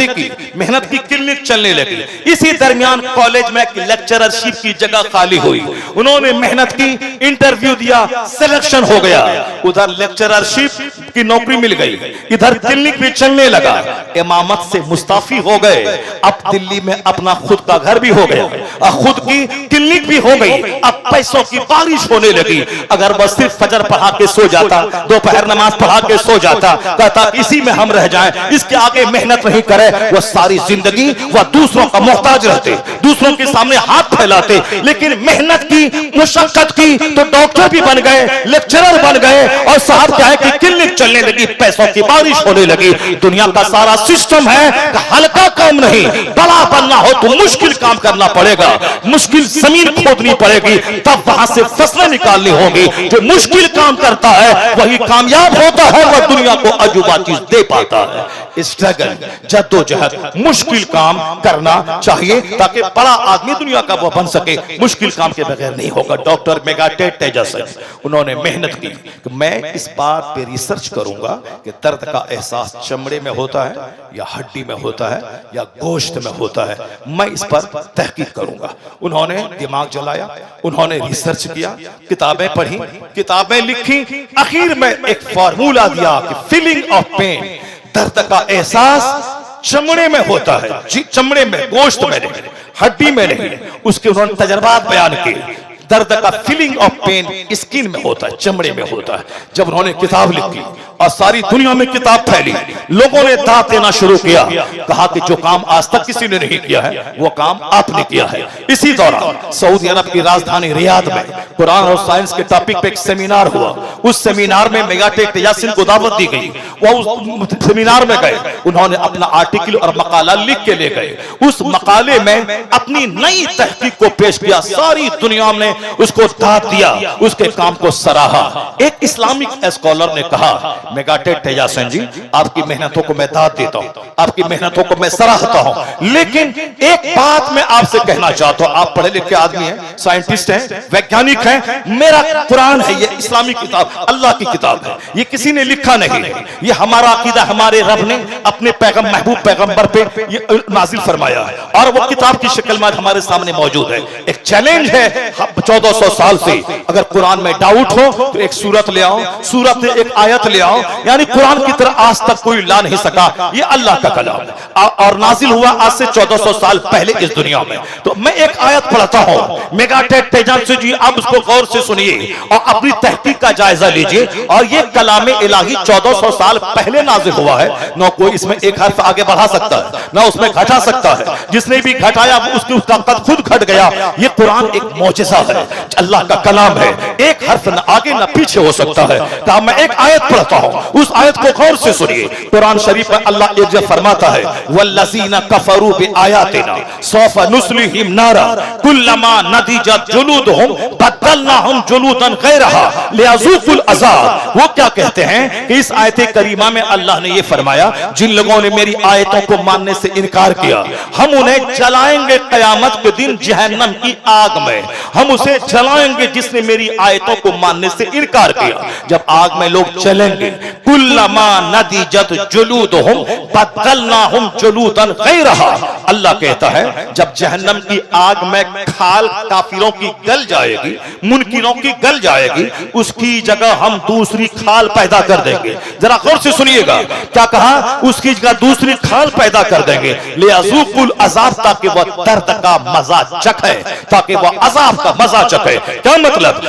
की क्लिनिक चलने लगी। इसी दरमियान कॉलेज में लेक्चररशिप की जगह खाली हुई। उन्होंने मेहनत की, इंटरव्यू दिया, सिलेक्शन हो गया। उधर लेक्चररशिप की नौकरी मिल गई, इधर क्लिनिक भी चलने लगा। इमामत से मुस्ताफी हो गए। अब दिल्ली में अपना खुद का घर भी हो गया और खुद की क्लिनिक भी हो गई। अब पैसों की बारिश होने लगी। अगर वह सिर्फ फजर पढ़ा के सो जाता, दोपहर नमाज पढ़ा के सो जाता, कहता इसी में हम रह जाएं, इसके आगे मेहनत नहीं करे, वह सारी जिंदगी वह दूसरों का मोहताज रहते, दूसरों के सामने हाथ फैलाते। लेकिन मेहनत की, मुशक्कत की, तो डॉक्टर भी बन गए, लेक्चरर बन गए, और साहब क्या है कि क्लिनिक चलने लगी, पैसों की बारिश होने लगी। दुनिया का सारा सिस्टम है कि हल्का काम नहीं, बड़ा बनना हो तो मुश्किल काम करना पड़ेगा, मुश्किल जमीन खोदनी पड़ेगी, तब वहां से फसलें निकालनी होगी। जो मुश्किल काम करता है वही कामयाब होता है, वह दुनिया को अजूबा चीज दे पाता है। स्ट्रगल, जद्दोजहद, मुश्किल काम करना चाहिए ताकि बड़ा आदमी दुनिया का वो बन सके। मुश्किल काम के बगैर नहीं होगा। डॉक्टर मेगाटेट तेजस्वी उन्होंने मेहनत की कि मैं इस बात पे रिसर्च करूंगा कि दर्द का एहसास चमड़े में होता है या हड्डी में होता है या गोश्त में होता है, मैं इस पर तहकीक करूंगा। उन्होंने दिमाग जलाया, उन्होंने रिसर्च किया, किताबें पढ़ी, किताबें लिखी, आखिर में एक फार्मूला दिया कि फीलिंग ऑफ पेन, दर्द का एहसास चमड़े में होता है, चमड़े में, गोश्त में नहीं, हड्डी में नहीं। उसके उन्होंने तजर्बात बयान किए। दर्द का फीलिंग ऑफ पेन स्किन में होता है, चमड़े में होता है। जब उन्होंने किताब लिखी और सारी दुनिया में किताब फैली, लोगों ने दांत देना शुरू किया, कहा कि जो काम आज तक किसी ने नहीं किया है वो काम आपने किया है। इसी दौरान सऊदी अरब की राजधानी रियाद में कुरान और साइंस के टॉपिक पे एक सेमिनार हुआ। उस सेमिनार में मेगाटेक यासिन को दावत दी गई। वो उस सेमिनार में गए, उन्होंने अपना आर्टिकल और मकाला लिख के ले गए। उस मकाले में अपनी नई तहकीक को पेश किया, सारी दुनिया ने उसको दाद दिया, उसके काम को सराहा। एक इस्लामिक स्कॉलर ने कहा, मेगाटेक यासिन जी, आपकी मेहनतों को मैं दाद देता हूं, आपकी मेहनतों को मैं सराहता हूं, लेकिन एक बात मैं आपसे कहना चाहता हूं। आप पढ़े लिखे आदमी हैं, साइंटिस्ट हैं, वैज्ञानिक हैं। मेरा कुरान है, ये इस्लामिक किताब, अल्लाह की किताब है, ये किसी ने लिखा नहीं है। ये हमारा अकीदा हमारे रब ने अपने महबूब पैगंबर पे ये नाजिल फरमाया है और वो किताब की शक्ल में हमारे सामने मौजूद है। एक चैलेंज है 1400 साल से, अगर कुरान में डाउट हो तो एक सूरत ले आओ, सूरत में एक आयत ले आओ, यानी कुरान की तरह आज तक कोई ला नहीं सका। ये अल्लाह का कलाम है और नाजिल हुआ आज से 1400 साल पहले इस दुनिया में। तो मैं एक आयत पढ़ता हूं, मेगाटेक तेजस्वी जी आप उसको गौर से सुनिए और अपनी तहकीक का जायजा लीजिए। और ये कलामे इलाही 1400 साल पहले नाजिल हुआ है, ना कोई इसमें एक हर्फ आगे बढ़ा सकता है, ना उसमें घटा सकता है। जिसने भी घटाया उसका कद खुद घट गया। ये कुरान एक मौजिज़ा है, अल्लाह का कलाम है, एक हर्फ न आगे न पीछे हो सकता है। तो मैं एक आयत पढ़ता हूं, उस आयत को गौर से सुनिए। कुरान शरीफ में अल्लाह एक जगह फरमाता है, वल्लज़ीना कफरू बिआयातिना सौफा नुस्लिहिम नारा कुल्लमा नदिजत जुलूदुहुम बदलनाहुम जुलूदन गैरहा लियज़ूकुल अज़ाब। वो क्या कहते हैं कि इस आयत करीमा में अल्लाह ने ये फरमाया, जिन लोगों ने मेरी आयतों को मानने से इनकार किया, हम उन्हें जलाएंगे कयामत के दिन जहन्नम की आग में, हम उसे जलाएंगे जिसने मेरी आयतों को मानने से इनकार किया। जब आग में लोग चलेंगे, कुल्लमा नदिजत जुलूदुहुम बदलनाहुम जुलूदन गैरहा, अल्लाह कहता है जब जहन्नम की आग में खाल काफिरों की गल जाएगी, मुनकिरों की गल जाएगी, उसकी जगह हम दूसरी खाल पैदा कर देंगे। जरा गौर से सुनिएगा, क्या कहा? उसकी जगह दूसरी खाल पैदा कर देंगे, लियज़ूकुल अज़ाब, ताकि वह दर्द का मजा चखे, ताकि वह अज़ाब का मजा चखे। क्या मतलब?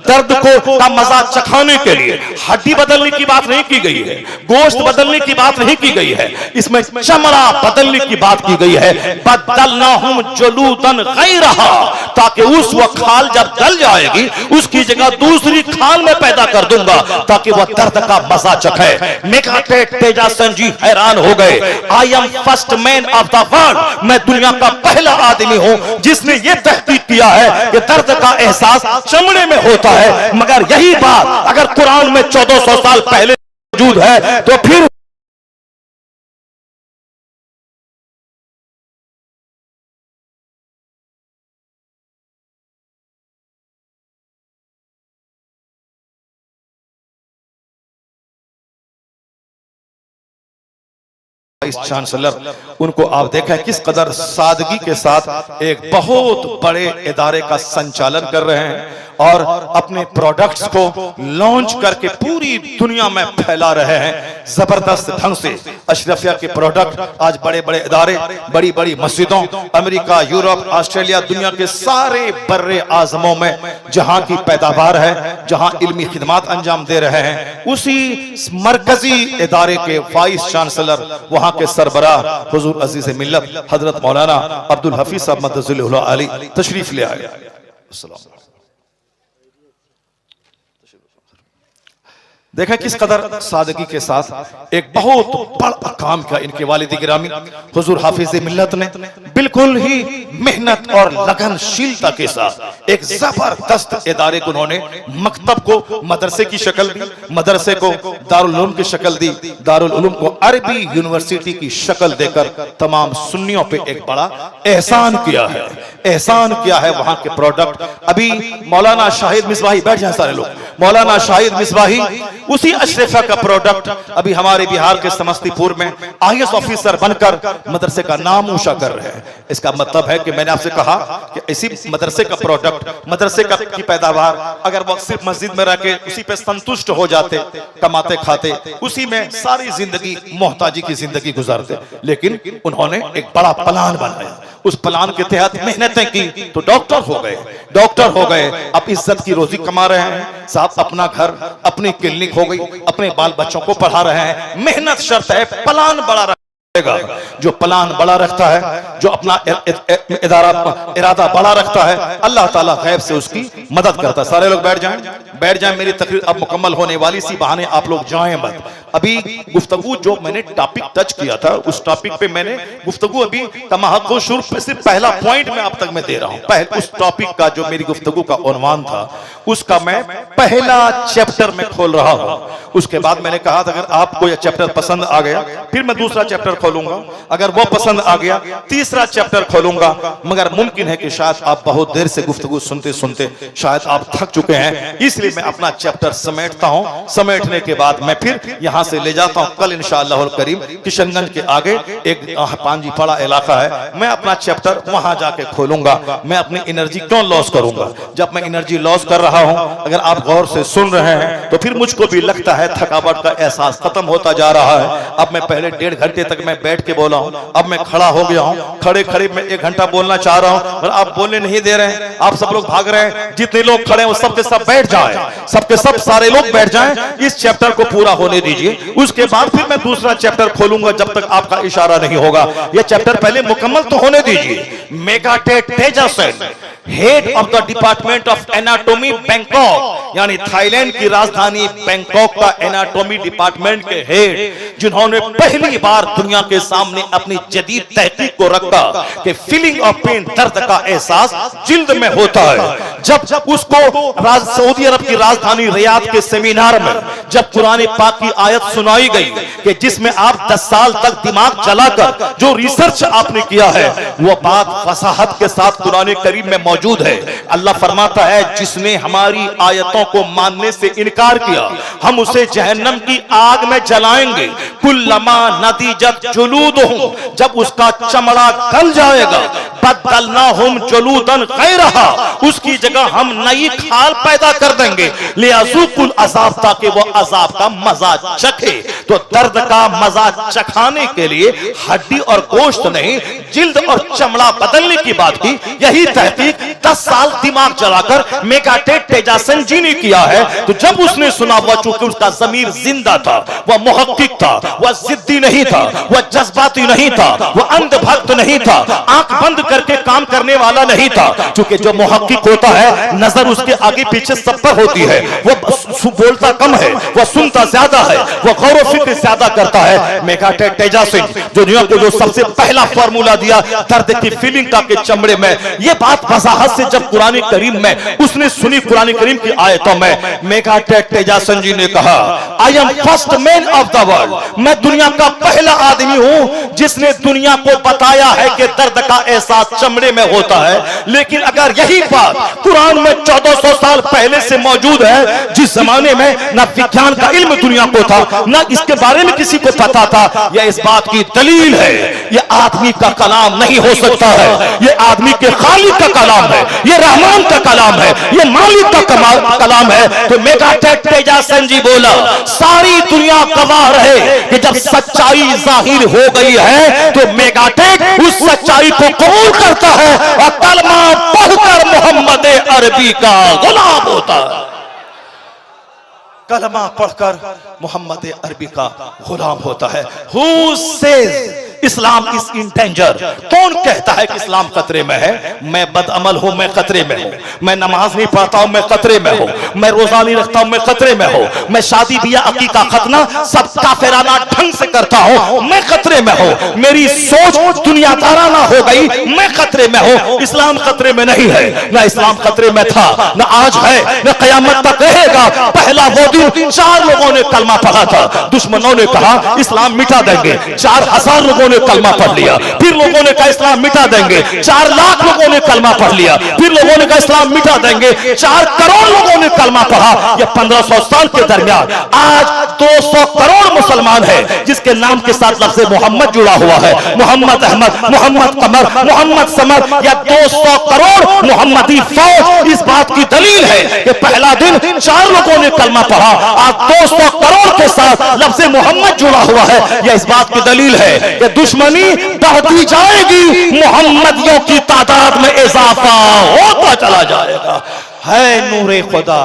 दर्द को का मजा चखाने के लिए हड्डी बदलने की बात नहीं की गई है, गोश्त बदलने की बात नहीं की गई है, इसमें चमड़ा बदलने की बात की गई है। बदलनाहुम जुलूदन गैरहा, ताकि उस वह खाल जब गल जाएगी उसकी जगह दूसरी खाल में पैदा कर दूंगा ताकि वह दर्द का मजा चखे। मेगाटेक तेजस्वी जी हैरान हो गए। I am first man of the world, मैं दुनिया का पहला आदमी हूं जिसने यह तहकीक किया है कि दर्द का एहसास चमड़े में होता है। मगर यही बात अगर कुरान में 1400 साल पहले मौजूद है तो फिर वाइस चांसलर, उनको आप देखें किस कदर सादगी के साथ एक बहुत बड़े इदारे का संचालन कर रहे हैं और अपने प्रोडक्ट्स को लॉन्च करके पूरी दुनिया में फैला रहे हैं जबरदस्त ढंग से। अशरफिया के प्रोडक्ट आज बड़े बड़े इदारे, बड़ी बड़ी मस्जिदों, अमेरिका, यूरोप, ऑस्ट्रेलिया, दुनिया के सारे बर्रे आजमों में जहां की पैदावार है, जहां इल्मी खिदमात अंजाम दे रहे हैं, उसी मरकजी इदारे के वाइस चांसलर, वहां के सरबराह हुजूर अजीज मिल्लत हजरत मौलाना अब्दुल हफीज साहब मदजुल अली तशरीफ ले आए। देखा किस कदर सादगी के साथ एक बहुत बड़ा काम किया इनके वालिद गिरामी हुजूर हाफिज मिल्लत ने। बिल्कुल ही मेहनत और लगनशीलता के साथ एक जबरदस्त इदारे को उन्होंने मकतब को मदरसे की शक्ल दी, मदरसे को दारुल उलूम की शक्ल दी, दारुल उलूम को अरबी यूनिवर्सिटी की शक्ल देकर तमाम सुन्नियों पे एक बड़ा एहसान किया है, एहसान किया है। वहां के प्रोडक्ट अभी मौलाना शाहिद मिसबाही, बैठ जाए सारे लोग, मौलाना शाहिद मिसबाही उसी अशरफा का प्रोडक्ट अभी हमारे बिहार के समस्तीपुर में आईएएस ऑफिसर बनकर मदरसे का नाम ऊंचा कर रहे हैं। इसका मतलब है कि मैंने आपसे कहा कि इसी मदरसे का प्रोडक्ट, मदरसे का की पैदावार अगर वो सिर्फ मस्जिद में रह के उसी पे संतुष्ट हो जाते, कमाते खाते, उसी में सारी जिंदगी मोहताजी की जिंदगी गुजारते, लेकिन उन्होंने एक बड़ा प्लान बनाया। उस प्लान के तहत मेहनतें की तो डॉक्टर हो गए, डॉक्टर हो गए, अब इज्जत की रोजी कमा रहे हैं, साथ अपना घर, अपनी क्लिनिक हो गई, अपने बाल बच्चों को पढ़ा रहे हैं। मेहनत शर्त है, प्लान बड़ा रखेगा। जो प्लान बड़ा रखता है, जो अपना इरादा बड़ा रखता है, अल्लाह ताला गैब से उसकी मदद करता है। सारे लोग बैठ जाएं, बैठ जाएं, मेरी तकरीर अब मुकम्मल होने वाली, सी बहाने आप लोग जाएं मत। अभी गुफ्तगू जो मैंने टॉपिक टच किया था, उस टॉपिक पे मैंने गुफ्तगू अभी तमाहको शुरू पे सिर्फ पहला पॉइंट में अब तक मैं दे रहा हूं। पहले उस टॉपिक का जो मेरी गुफ्तगू का उन्वान था, उसका मैं पहला चैप्टर में खोल रहा हूं। उसके बाद मैंने कहा था अगर आपको यह चैप्टर पसंद आ गया फिर मैं दूसरा चैप्टर खोलूंगा, अगर वो पसंद आ गया तीसरा चैप्टर खोलूंगा। मगर मुमकिन है कि शायद आप बहुत देर से गुफ्तगू सुनते सुनते शायद आप थक चुके हैं, इसलिए मैं अपना चैप्टर समेटता हूं। समेटने के बाद मैं फिर यहां से ले जाता हूं। कल इंशाअल्लाह करीम किशनगंज के आगे एक पांजी पड़ा इलाका है, मैं अपना चैप्टर वहां जाके खोलूंगा। मैं अपनी एनर्जी क्यों लॉस करूंगा? जब मैं एनर्जी लॉस कर रहा हूं, अगर आप गौर से सुन रहे हैं तो फिर मुझको भी लगता है थकावट का एहसास खत्म होता जा रहा है। अब मैं पहले 1.5 घंटे तक मैं बैठ के बोला हूं, अब मैं खड़ा हो गया हूं, खड़े खड़े मैं 1 घंटा बोलना चाह रहा हूं और आप बोलने नहीं दे रहे हैं। आप सब लोग भाग रहे हैं, जितने लोग खड़े हैं वो सबके सब बैठ जाएं, सबके सब सारे लोग बैठ जाएं। इस चैप्टर को पूरा होने दीजिए, उसके बाद फिर मैं दूसरा चैप्टर खोलूंगा जब तक आपका इशारा नहीं होगा। यह चैप्टर पहले मुकम्मल तो होने दीजिए। मेगाटेट तेजासन, head of the department of anatomy Bangkok, यानी थाईलैंड की राजधानी बैंकॉक का एनाटॉमी डिपार्टमेंट के हेड, जिन्होंने पहली बार दुनिया के सामने अपनी जदीद तहकीक को रखा कि फीलिंग ऑफ पेन, दर्द का एहसास जिल्द में होता है। जब उसको सऊदी अरब की राजधानी रियाद के सेमिनार में जब कुरान पाक की आयत सुनाई गई कि जिसमें आप 10 साल तक दिमाग चलाकर जो रिसर्च आपने किया है वो बात फसाहत के साथ कुरान करीम में मौजूद है। अल्लाह फरमाता है जिसने हमारी आयतों को मानने से इनकार किया हम उसे जहन्नम की आग में जलाएंगे। कुल्लमा नदीजत जुलूदुहुम, जब उसका चमड़ा गल जाएगा, बदलनाहुम जुलूदन गैरहा, उसकी जगह हम नई खाल पैदा कर देंगे। लियाज़ूकुल अज़ाब, ताकि वो अज़ाब का मजा चखे। तो दर्द का मजा चखाने के लिए हड्डी और गोश्त नहीं, जिल्द और चमड़ा बदलने की बात की। यही तहकीक 10 साल दिमाग चलाकर मेगाटेट तेजासन जी ने किया है। तो जब उसने सुना, वह चूंकि उसका ज़मीर जिंदा था, वह मुहक्किक था, वह जिद्दी नहीं था, वह जज्बाती नहीं था, वह अंधभक्त नहीं था, आंख बंद करके काम करने वाला नहीं था। क्योंकि जो मुहक्किक होता है नजर उसके आगे पीछे सब पर होती है, वह बोलता कम है, वह सुनता ज्यादा है, वह गौर व फिक्र ज्यादा करता है। मेगाटेट तेजासन दुनिया को जो सबसे पहला फार्मूला दिया दर्द की फीलिंग का के चमड़े में, यह बात वजाहत से जब कुरान करीम में उसने सुनी, कुरान करीम की आयतों में, मेगाटेट तेजासन जी ने कहा I am first man of the world, मैं दुनिया का पहला आदमी हूं जिसने दुनिया को बताया है कि दर्द का एहसास चमड़े में होता है। लेकिन अगर यही बात कुरान में 1400 साल पहले से मौजूद है, जिस जमाने में न विज्ञान का इल्म दुनिया को था, न इसके बारे में किसी को पता था, यह इस बात की दलील है यह आदमी का कलाम नहीं हो सकता है, यह आदमी के खालिक का कलाम है, यह रहमान का कलाम है, यह मालिक का कलाम है। तो मेगाटेट तेजासन जी बोला सारी दुनिया गवाह रहे कि जब सच्चाई जाहिर हो गई है तो मेगाटेट उस सच्चाई को कबूल करता है और कलमा पढ़कर मोहम्मद अरबी का गुलाम होता है। कलमा पढ़कर मोहम्मद अरबी का गुलाम होता है। Who says Islam is in danger. कौन कहता है कि इस्लाम खतरे में है? मैं बदअमल हूं, मैं खतरे में हूं। मैं नमाज नहीं पढ़ता हूं, मैं खतरे में हूं। मैं रोजा नहीं रखता हूं, मैं खतरे में हूं। मैं शादी बियाह अकीका खतना सब काफिराना ढंग से करता हूं, मैं खतरे में हूं। मेरी सोच दुनियादाराना हो गई, मैं खतरे में हूं। इस्लाम खतरे में नहीं है, ना इस्लाम खतरे में था, ना आज है, ना कयामत तक रहेगा। पहला वो दिन 4 लोगों ने कलमा पढ़ा था, दुश्मनों ने कहा इस्लाम मिटा देंगे, 4000 लोगों ने कलमा पढ़ लिया। फिर लोगों ने कहा इस्लाम मिटा देंगे, 4 लाख लोगों ने कलमा पढ़ लिया। फिर लोगों ने कहा इस्लाम मिटा देंगे, 4 करोड़ लोगों ने कलमा पढ़ा। यह 1500 साल के दरमियान आज 200 करोड़ मुसलमान है, जिसके नाम के साथ लफ्ज़ मोहम्मद जुड़ा हुआ है। मोहम्मद अहमद, मोहम्मद कमर, मोहम्मद समर, या 200 करोड़ मोहम्मदी फौज इस बात की दलील है कि पहला दिन 4 लोगों ने कलमा पढ़ा, आज 200 करोड़ के साथ लफ्ज़ मोहम्मद जुड़ा हुआ है। यह इस बात की दलील है कि दुश्मनी बढ़ती जाएगी, मोहम्मदियों की तादाद में इजाफा होता चला जाएगा। है नूरे खुदा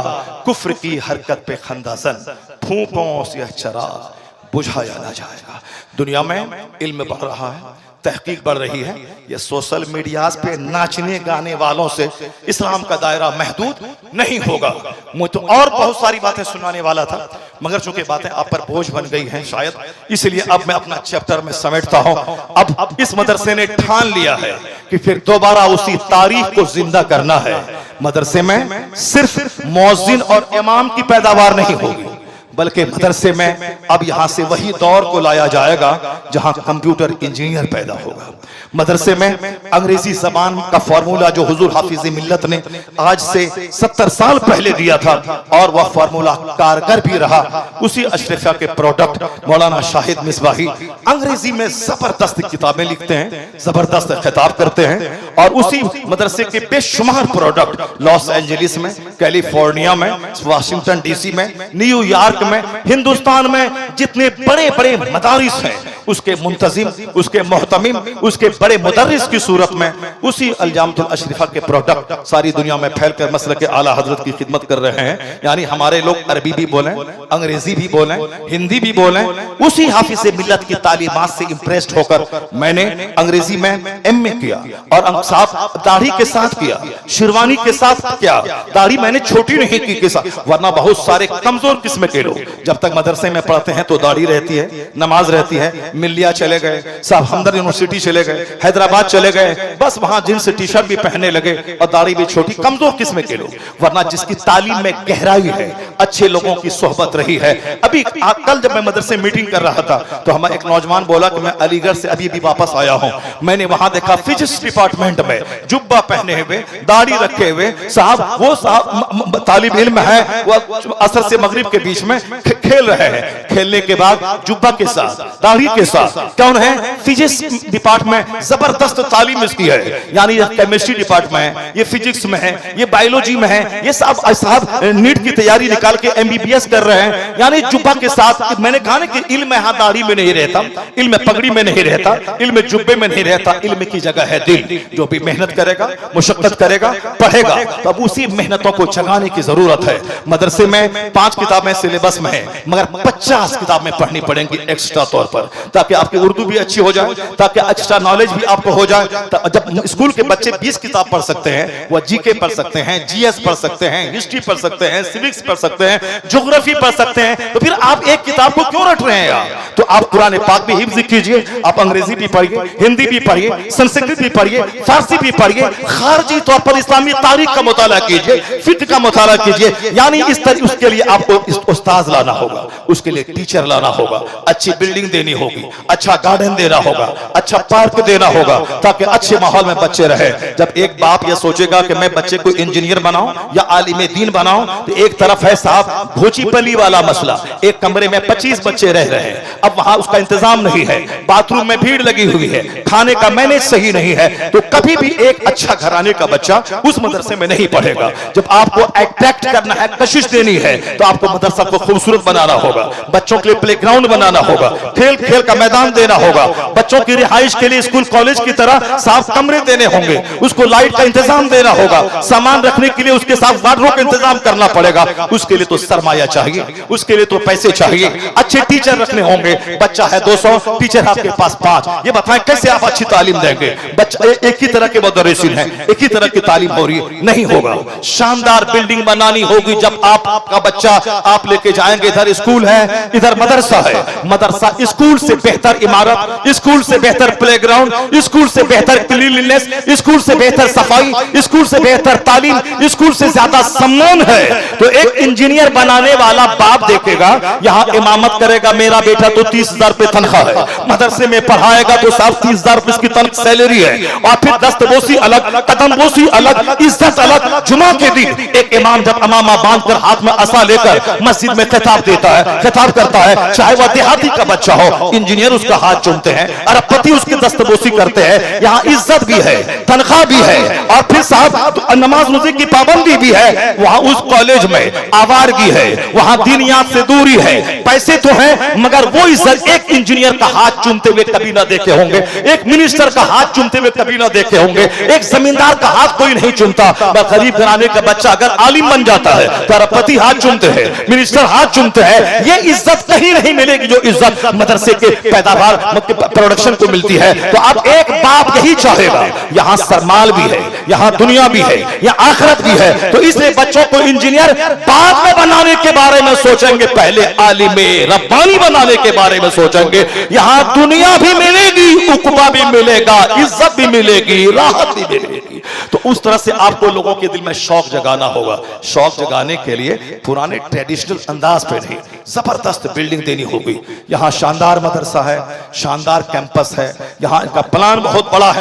कुफ्र की हरकत पे खंदासन, फूंकों से चराग बुझाया ना जाएगा। दुनिया में इल्म बढ़ रहा है, तहकीक बढ़ रही है। ये सोशल मीडिया पे नाचने गाने वालों से इस्लाम का दायरा महदूद नहीं होगा। मुझे तो और बहुत सारी बातें सुनाने वाला था, मगर चूंकि बातें आप पर बोझ बन गई हैं शायद, इसलिए अब मैं अपना चैप्टर में समेटता हूं। अब इस मदरसे ने ठान लिया है कि फिर दोबारा उसी तारीख को जिंदा करना है। मदरसे में सिर्फ मौजिन और इमाम की पैदावार नहीं होगी, बल्कि मदरसे में अब यहां से वही दौर को लाया जाएगा जहां कंप्यूटर इंजीनियर पैदा होगा। मदरसे में अंग्रेजी जबान का फॉर्मूला जो हुजूर हाफिज मिल्लत ने आज से 70 साल पहले दिया था, और वह फॉर्मूला कारगर भी रहा। उसी अशरफिया के प्रोडक्ट मौलाना शाहिद मिसबाही अंग्रेजी में जबरदस्त किताबें लिखते हैं, जबरदस्त खिताब करते हैं, और उसी मदरसे के बेशुमार प्रोडक्ट लॉस एंजलिस में, कैलिफोर्निया में, वाशिंगटन डीसी में, न्यूयॉर्क में, हिंदुस्तान में जितने बड़े बड़े मदारिस हैं उसके मुंतजिम, उसके मोहतमिम, उसके बड़े मुदर्रिस की सूरत में उसी अलजामतुल अशरिफा के प्रोडक्ट सारी दुनिया में फैलकर मसलक आला हजरत की खिदमत कर रहे हैं। यानी हमारे लोग अरबी भी बोलें, अंग्रेजी भी बोलें, हिंदी भी बोलें। उसी हाफिज मिल्लत की तालीमात से इंप्रेस्ड होकर मैंने अंग्रेजी में एमए किया, और साहब दाढ़ी के साथ किया, शिरवानी के साथ किया। दाढ़ी मैंने छोटी नहीं की के साथ, वरना बहुत सारे कमजोर किस्म के लोग जब तक मदरसे में पढ़ते हैं तो दाढ़ी रहती है, नमाज रहती है। मिलिया चले गए साहब, हमदर्द यूनिवर्सिटी चले गए, हैदराबाद चले गए, बस वहां जींस टी शर्ट भी पहनने लगे और दाढ़ी भी छोटी, कमजोर किस्म के लोग। वरना जिसकी तालीम में गहराई है, अच्छे लोगों की सोहबत रही है। अभी कल जब मैं मदरसे मीटिंग कर रहा था तो हमारा एक नौजवान बोला कि मैं अलीगढ़ से अभी भी वापस आया हूं। मैंने वहां देखा फिजिक्स डिपार्टमेंट में जुब्बा पहने हुए, दाढ़ी रखे हुए साहब, वो साहब तालिब इल्म है, वो असर से मगरिब के बीच में खेल रहे हैं। खेलने के बाद जुब्बा के साथ, दाढ़ी के साथ, कौन है? फिजिक्स डिपार्टमेंट, जबरदस्त तालीम इसकी है। यानी ये केमिस्ट्री डिपार्टमेंट है, ये फिजिक्स में है, ये बायोलॉजी में है, ये साहब नीट की तैयारी निकाल के एमबीबीएस कर रहे हैं। यानी जुब्बा के साथ। मैंने कहा ना कि इल्म यहाँ दाढ़ी में नहीं रहता, इल्म पगड़ी में नहीं रहता, इल्म जुब्बे में नहीं रहता, इल्म की जगह है दिल। जो भी मेहनत करेगा, मुशक्कत करेगा, पढ़ेगा, तब उसी मेहनतों को जगाने की जरूरत है। मदरसे में 5 किताबें सिलेबस में है, मगर 50 किताबें पढ़नी पड़ेंगी एक्स्ट्रा तौर पर, ताकि आपकी उर्दू भी अच्छी हो जाए, ताकि एक्स्ट्रा नॉलेज भी आपको हो जाए। जब स्कूल के बच्चे 20 किताब पढ़ सकते हैं, वह जीके पढ़ सकते हैं, जीएस पढ़ सकते हैं, हिस्ट्री पढ़ सकते हैं, सिविक्स पढ़ सकते हैं, ज्योग्राफी पढ़ सकते हैं, तो फिर आप एक किताब को क्यों रट रहे हैं यार? तो आप कुरान पाक भी हिफ्ज कीजिए, आप अंग्रेजी भी पढ़िए, हिंदी भी पढ़िए, संस्कृत भी पढ़िए, फारसी भी पढ़िए, खारजी तौर पर इस्लामी तारीख का मुताला कीजिए, फिक्र का मुताला कीजिए। यानी इस तरह उसके लिए आपको उस्ताद लाना होगा, उसके लिए टीचर लाना होगा, अच्छी बिल्डिंग देनी होगी, अच्छा गार्डन देना होगा, अच्छा पार्क देना होगा, ताकि अच्छे माहौल में बच्चे रहे। जब एक बाप यह सोचेगा कि मैं बच्चे को इंजीनियर बनाऊं या आलिम दीन बनाऊं, तो एक तरफ है साहब भूचीपली वाला मसला, एक कमरे में 25 बच्चे रह रहे हैं, अब वहां उसका इंतजाम नहीं है, बाथरूम में भीड़ लगी हुई है, खाने का मैनेज सही नहीं है, तो कभी भी एक अच्छा घराने का बच्चा उस मदरसे में नहीं पढ़ेगा। जब आपको अट्रैक्ट करना है, कशिश देनी है, तो आपको मदरसा को खूबसूरत बनाना होगा। होगा, बच्चों के लिए प्लेग्राउंड बनाना होगा, खेल खेल का मैदान देना होगा, बच्चों की रिहाइश के लिए स्कूल कॉलेज की तरह साफ कमरे देने होंगे, उसको लाइट का इंतजाम देना होगा, सामान रखने के लिए उसके साथ वार्डरोब का इंतजाम करना पड़ेगा। उसके लिए तो सरमाया चाहिए, उसके लिए तो पैसे चाहिए, अच्छे टीचर रखने होंगे। बच्चा है 200, टीचर आपके पास 5। ये बताएं कैसे आप अच्छी तालीम देंगे? बच्चा एक ही तरह के मदरसिन हैं, एक ही तरह की तालीम हो रही है, नहीं होगा। शानदार बिल्डिंग बनानी होगी। जब आपका बच्चा आप लेके जाएंगे, इधर स्कूल है, इधर मदरसा है, मदरसा स्कूल से बेहतर इमारत, स्कूल से बेहतर प्लेग्राउंड, स्कूल से बेहतर क्लीनलीनेस, स्कूल से बेहतर सफाई, स्कूल से बेहतर तालीम, स्कूल से ज्यादा सम्मान है। तो एक इंजीनियर बनाने वाला बाप देखेगा, यहां इमामत करेगा मेरा बेटा तो 30,000 रुपए तनख्वाह है, मदरसे में पढ़ाएगा तो साहब 30,000 रुपए इसकी तनख्वाह सैलरी है, और फिर दस्तबोसी अलग, कदमबोसी अलग, इज्जत अलग। जुमा के दिन एक इमाम जब अमामा बांधकर हाथ में असा लेकर मस्जिद में खिताब देता है, खिताब करता है, चाहे वह देहाती का बच्चा हो, इंजीनियर उसका हाथ चूमते हैं, अरबपति उसकी दस्तबोसी करते हैं। यहाँ इज्जत भी है, तनख्वाह भी है, और फिर साहब नमाज रोजे की पाबंदी भी है। वहां उस कॉलेज में आवारगी है, वहां दीनियात से दूरी है, पैसे तो हैं मगर वो इज्जत एक इंजीनियर का हाथ चूमते हुए कभी ना देखे होंगे, एक मिनिस्टर का हाथ चूमते हुए कभी ना देखे होंगे, एक जमींदार का हाथ कोई नहीं चूमता। गरीब घराने का बच्चा अगर आलिम बन जाता है तो अरबपति हाथ चूमते हैं, मिनिस्टर हाथ चूमते हैं। ये इज्जत कहीं नहीं मिलेगी जो इज्जत मदरसे के पैदावार प्रोडक्शन को मिलती है। तो अब एक बाप यही चाहेगा, यहां सरमाल भी है, यहां दुनिया भी है, यहां आखिरत भी है। तो इसलिए बच्चों को इंजीनियर बाद में बनाने के बारे में सोचेंगे, पहले आलिमे रब्बानी बनाने के बारे में सोचेंगे। यहां दुनिया भी मिलेगी, उकबा भी मिलेगा, इज्जत भी मिलेगी, राहत भी मिलेगी। तो उस तरह से आपको लोगों के दिल में शौक जगाना होगा। शौक जगाने के लिए पुराने ट्रेडिशनल अंदाज पे नहीं, जबरदस्त बिल्डिंग देनी होगी। यहां शानदार मदरसा है, शानदार कैंपस है, यहां इनका प्लान बहुत बड़ा है।